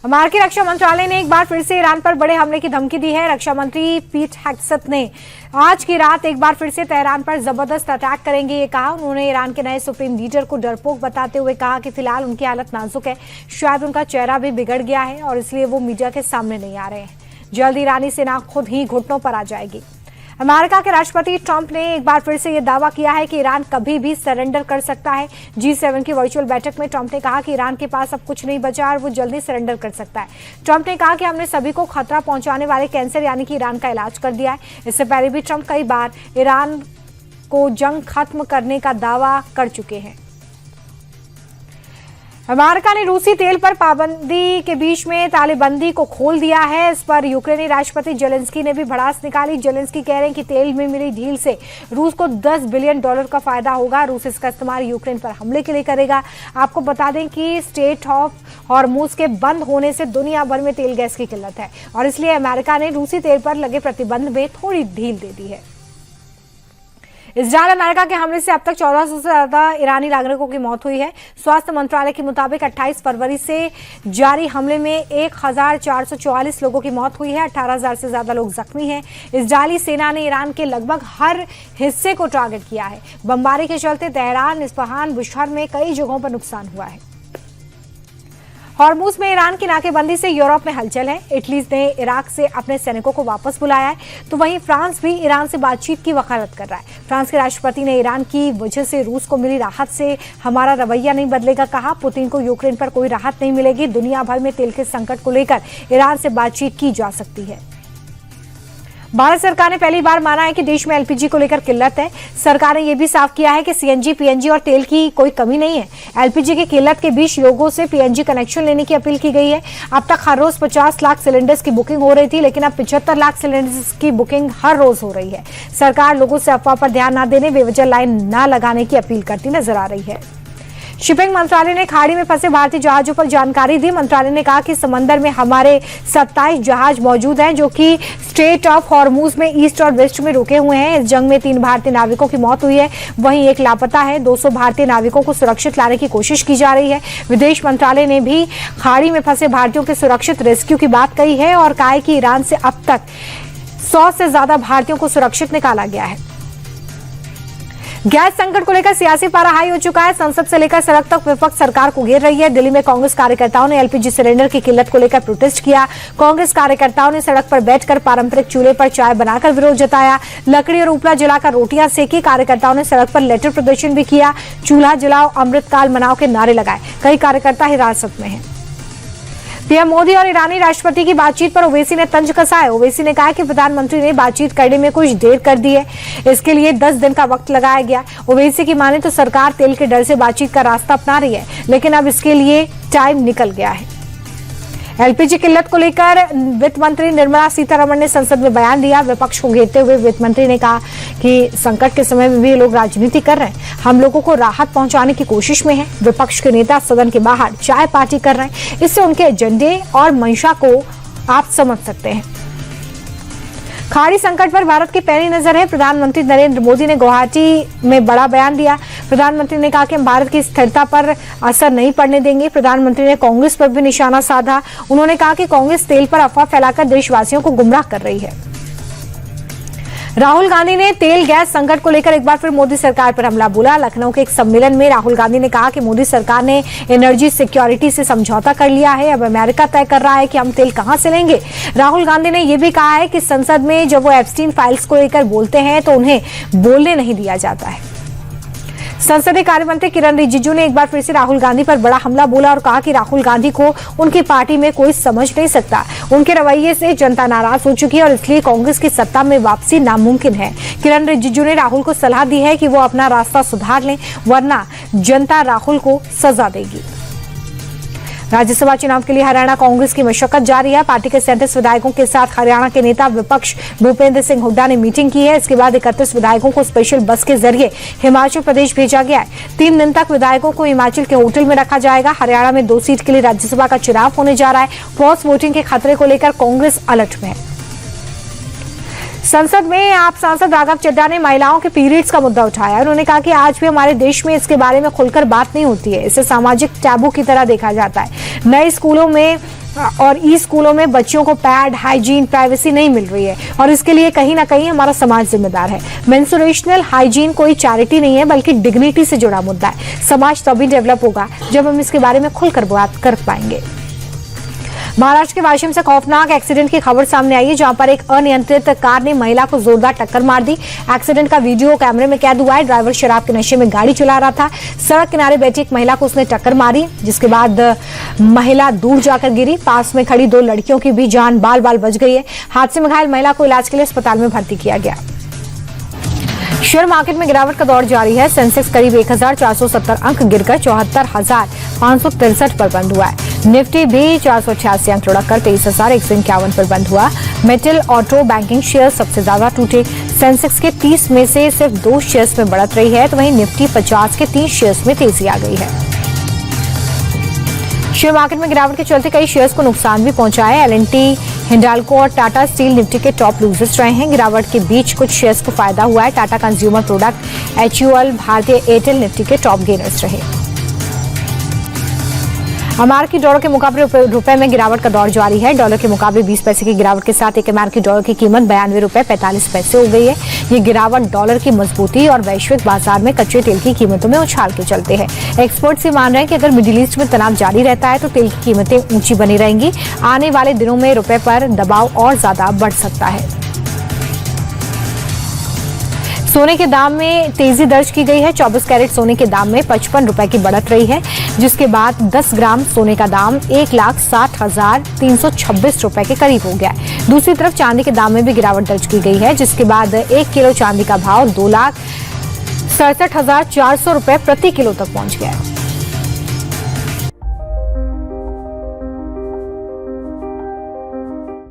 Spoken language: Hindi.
अमेरिकी रक्षा मंत्रालय ने एक बार फिर से ईरान पर बड़े हमले की धमकी दी है। रक्षा मंत्री पीट हेग्सेथ ने आज की रात एक बार फिर से तेहरान पर जबरदस्त अटैक करेंगे ये कहा। उन्होंने ईरान के नए सुप्रीम लीडर को डरपोक बताते हुए कहा कि फिलहाल उनकी हालत नाजुक है, शायद उनका चेहरा भी बिगड़ गया है और इसलिए वो मीडिया के सामने नहीं आ रहे हैं। जल्द ईरानी सेना खुद ही घुटनों पर आ जाएगी। अमेरिका के राष्ट्रपति ट्रंप ने एक बार फिर से यह दावा किया है कि ईरान कभी भी सरेंडर कर सकता है। G7 की वर्चुअल बैठक में ट्रंप ने कहा कि ईरान के पास अब कुछ नहीं बचा और वो जल्दी सरेंडर कर सकता है। ट्रंप ने कहा कि हमने सभी को खतरा पहुंचाने वाले कैंसर यानी कि ईरान का इलाज कर दिया है। इससे पहले भी ट्रंप कई बार ईरान को जंग खत्म करने का दावा कर चुके हैं। अमेरिका ने रूसी तेल पर पाबंदी के बीच में तालेबंदी को खोल दिया है। इस पर यूक्रेनी राष्ट्रपति जेलेंस्की ने भी भड़ास निकाली। जेलेंस्की कह रहे हैं कि तेल में मिली ढील से रूस को $10 बिलियन का फायदा होगा। रूस इसका इस्तेमाल यूक्रेन पर हमले के लिए करेगा। आपको बता दें कि स्ट्रेट ऑफ हॉर्मुज के बंद होने से दुनिया भर में तेल गैस की किल्लत है और इसलिए अमेरिका ने रूसी तेल पर लगे प्रतिबंध में थोड़ी ढील दे दी है। इजरायल अमेरिका के हमले से अब तक 1400 से ज्यादा ईरानी नागरिकों की मौत हुई है। स्वास्थ्य मंत्रालय के मुताबिक 28 फरवरी से जारी हमले में 1444 लोगों की मौत हुई है। 18,000 से ज्यादा लोग जख्मी हैं। इजरायली सेना ने ईरान के लगभग हर हिस्से को टारगेट किया है। बमबारी के चलते तेहरान, इस्फहान, बुशहर में कई जगहों पर नुकसान हुआ है। हॉर्मुज में ईरान की नाकेबंदी से यूरोप में हलचल है। इटली ने इराक से अपने सैनिकों को वापस बुलाया है, तो वहीं फ्रांस भी ईरान से बातचीत की वकालत कर रहा है। फ्रांस के राष्ट्रपति ने ईरान की वजह से रूस को मिली राहत से हमारा रवैया नहीं बदलेगा कहा। पुतिन को यूक्रेन पर कोई राहत नहीं मिलेगी। दुनिया भर में तेल के संकट को लेकर ईरान से बातचीत की जा सकती है। भारत सरकार ने पहली बार माना है कि देश में एलपीजी को लेकर किल्लत है। सरकार ने यह भी साफ किया है कि सीएनजी, पीएनजी और तेल की कोई कमी नहीं है। एलपीजी की किल्लत के बीच लोगों से पीएनजी कनेक्शन लेने की अपील की गई है। अब तक हर रोज 50 लाख सिलेंडर्स की बुकिंग हो रही थी, लेकिन अब 75 लाख सिलेंडर्स की बुकिंग हर रोज हो रही है। सरकार लोगों से अफवाह पर ध्यान न देने, बेवजह लाइन न लगाने की अपील करती नजर आ रही है। शिपिंग मंत्रालय ने खाड़ी में फंसे भारतीय जहाजों पर जानकारी दी। मंत्रालय ने कहा कि समंदर में हमारे 27 जहाज मौजूद हैं जो कि स्ट्रेट ऑफ हॉर्मुज में ईस्ट और वेस्ट में रुके हुए हैं। इस जंग में 3 भारतीय नाविकों की मौत हुई है, वहीं 1 लापता है। 200 भारतीय नाविकों को सुरक्षित लाने की कोशिश की जा रही है। विदेश मंत्रालय ने भी खाड़ी में फंसे भारतीयों के सुरक्षित रेस्क्यू की बात कही है और कहा है कि ईरान से अब तक 100 से ज्यादा भारतीयों को सुरक्षित निकाला गया है। गैस संकट को लेकर सियासी पारा हाई हो चुका है। संसद से लेकर सड़क तक विपक्ष सरकार को घेर रही है। दिल्ली में कांग्रेस कार्यकर्ताओं ने एलपीजी सिलेंडर की किल्लत को लेकर प्रोटेस्ट किया। कांग्रेस कार्यकर्ताओं ने सड़क पर बैठकर पारंपरिक चूल्हे पर चाय बनाकर विरोध जताया। लकड़ी और उपला जलाकर रोटियां सेकी। कार्यकर्ताओं ने सड़क पर लेटर प्रदर्शन भी किया। चूल्हा जलाओ, अमृतकाल मनाओ के नारे लगाए। कई कार्यकर्ता हिरासत में हैं। पीएम मोदी और ईरानी राष्ट्रपति की बातचीत पर ओवैसी ने तंज कसा है। ओवैसी ने कहा कि प्रधानमंत्री ने बातचीत करने में कुछ देर कर दी है, इसके लिए 10 दिन का वक्त लगाया गया। ओवैसी की माने तो सरकार तेल के डर से बातचीत का रास्ता अपना रही है, लेकिन अब इसके लिए टाइम निकल गया है। एलपीजी किल्लत को लेकर वित्त मंत्री निर्मला सीतारमण ने संसद में बयान दिया। विपक्ष को घेरते हुए वित्त मंत्री ने कहा कि संकट के समय में भी ये लोग राजनीति कर रहे हैं, हम लोगों को राहत पहुंचाने की कोशिश में हैं। विपक्ष के नेता सदन के बाहर चाय पार्टी कर रहे हैं। इससे उनके एजेंडे और मंशा को आप समझ सकते हैं। खाड़ी संकट पर भारत की पैनी नजर है। प्रधानमंत्री नरेंद्र मोदी ने गुवाहाटी में बड़ा बयान दिया। प्रधानमंत्री ने कहा कि हम भारत की स्थिरता पर असर नहीं पड़ने देंगे। प्रधानमंत्री ने कांग्रेस पर भी निशाना साधा। उन्होंने कहा कि कांग्रेस तेल पर अफवाह फैलाकर देशवासियों को गुमराह कर रही है। राहुल गांधी ने तेल गैस संकट को लेकर एक बार फिर मोदी सरकार पर हमला बोला। लखनऊ के एक सम्मेलन में राहुल गांधी ने कहा कि मोदी सरकार ने एनर्जी सिक्योरिटी से समझौता कर लिया है, अब अमेरिका तय कर रहा है कि हम तेल कहां से लेंगे। राहुल गांधी ने यह भी कहा है कि संसद में जब वो एप्स्टीन फाइल्स को लेकर बोलते हैं तो उन्हें बोलने नहीं दिया जाता है। संसदीय कार्य मंत्री किरण रिजिजू ने एक बार फिर से राहुल गांधी पर बड़ा हमला बोला और कहा कि राहुल गांधी को उनकी पार्टी में कोई समझ नहीं सकता। उनके रवैये से जनता नाराज हो चुकी है और इसलिए कांग्रेस की सत्ता में वापसी नामुमकिन है। किरण रिजिजू ने राहुल को सलाह दी है कि वो अपना रास्ता सुधार लें, वरना जनता राहुल को सजा देगी। राज्यसभा चुनाव के लिए हरियाणा कांग्रेस की मशक्कत जारी है। पार्टी के 37 विधायकों के साथ हरियाणा के नेता विपक्ष भूपेंद्र सिंह हुड्डा ने मीटिंग की है। इसके बाद 31 विधायकों को स्पेशल बस के जरिए हिमाचल प्रदेश भेजा गया है। 3 दिन तक विधायकों को हिमाचल के होटल में रखा जाएगा। हरियाणा में 2 सीट के लिए राज्यसभा का चुनाव होने जा रहा है। क्रॉस वोटिंग के खतरे को लेकर कांग्रेस अलर्ट में है। संसद में आप सांसद राघव चड्ढा ने महिलाओं के पीरियड्स का मुद्दा उठाया। उन्होंने कहा कि आज भी हमारे देश में इसके बारे में खुलकर बात नहीं होती है। इसे सामाजिक टैबू की तरह देखा जाता है। नए स्कूलों में और ई स्कूलों में बच्चों को पैड, हाइजीन, प्राइवेसी नहीं मिल रही है और इसके लिए कहीं ना कहीं हमारा समाज जिम्मेदार है। मेंस्ट्रुएशनल हाइजीन कोई चैरिटी नहीं है बल्कि डिग्निटी से जुड़ा मुद्दा है। समाज तभी डेवलप होगा जब हम इसके बारे में खुलकर बात कर पाएंगे। महाराष्ट्र के वाशिम से खौफनाक एक्सीडेंट की खबर सामने आई है, जहां पर एक अनियंत्रित कार ने महिला को जोरदार टक्कर मार दी। एक्सीडेंट का वीडियो कैमरे में कैद हुआ है। ड्राइवर शराब के नशे में गाड़ी चला रहा था। सड़क किनारे बैठी एक महिला को उसने टक्कर मारी, जिसके बाद महिला दूर जाकर गिरी। पास में खड़ी 2 लड़कियों की भी जान बाल बाल बच गई है। हादसे में घायल महिला को इलाज के लिए अस्पताल में भर्ती किया गया। शेयर मार्केट में गिरावट का दौर जारी है। सेंसेक्स करीब 1470 अंक गिरकर 74,563 पर बंद हुआ है। निफ्टी भी 486 अंक लुढ़ककर 23,151 पर बंद हुआ। मेटल, ऑटो, बैंकिंग शेयर सबसे ज्यादा टूटे। सेंसेक्स के 30 में से सिर्फ 2 शेयर्स में बढ़त रही है, तो वहीं निफ्टी 50 के 3 शेयर्स में तेजी आ गई है। शेयर मार्केट में गिरावट के चलते कई शेयर्स को नुकसान भी पहुंचा है। एल&टी, हिंडाल्को और टाटा स्टील निफ्टी के टॉप लूजर्स रहे हैं। गिरावट के बीच कुछ शेयर्स को फायदा हुआ है। टाटा कंज्यूमर प्रोडक्ट, HUL, भारतीय एयरटेल निफ्टी के टॉप गेनर्स रहे। अमेरिकी डॉलर के मुकाबले रुपए में गिरावट का दौर जारी है। डॉलर के मुकाबले 20 पैसे की गिरावट के साथ एक अमेरिकी डॉलर की कीमत 92 रुपए 45 पैसे हो गई है। ये गिरावट डॉलर की मजबूती और वैश्विक बाजार में कच्चे तेल की कीमतों में उछाल के चलते हैं। एक्सपर्ट्स ये मान रहे हैं कि अगर मिडिल ईस्ट में तनाव जारी रहता है तो तेल की कीमतें ऊंची बनी रहेंगी। आने वाले दिनों में रुपए पर दबाव और ज्यादा बढ़ सकता है। सोने के दाम में तेजी दर्ज की गई है। 24 कैरेट सोने के दाम में 55 रुपए की बढ़त रही है, जिसके बाद 10 ग्राम सोने का दाम 1,60,326 रुपए के करीब हो गया है। दूसरी तरफ चांदी के दाम में भी गिरावट दर्ज की गई है, जिसके बाद 1 किलो चांदी का भाव 2,67,400 रुपए प्रति किलो तक पहुंच गया है।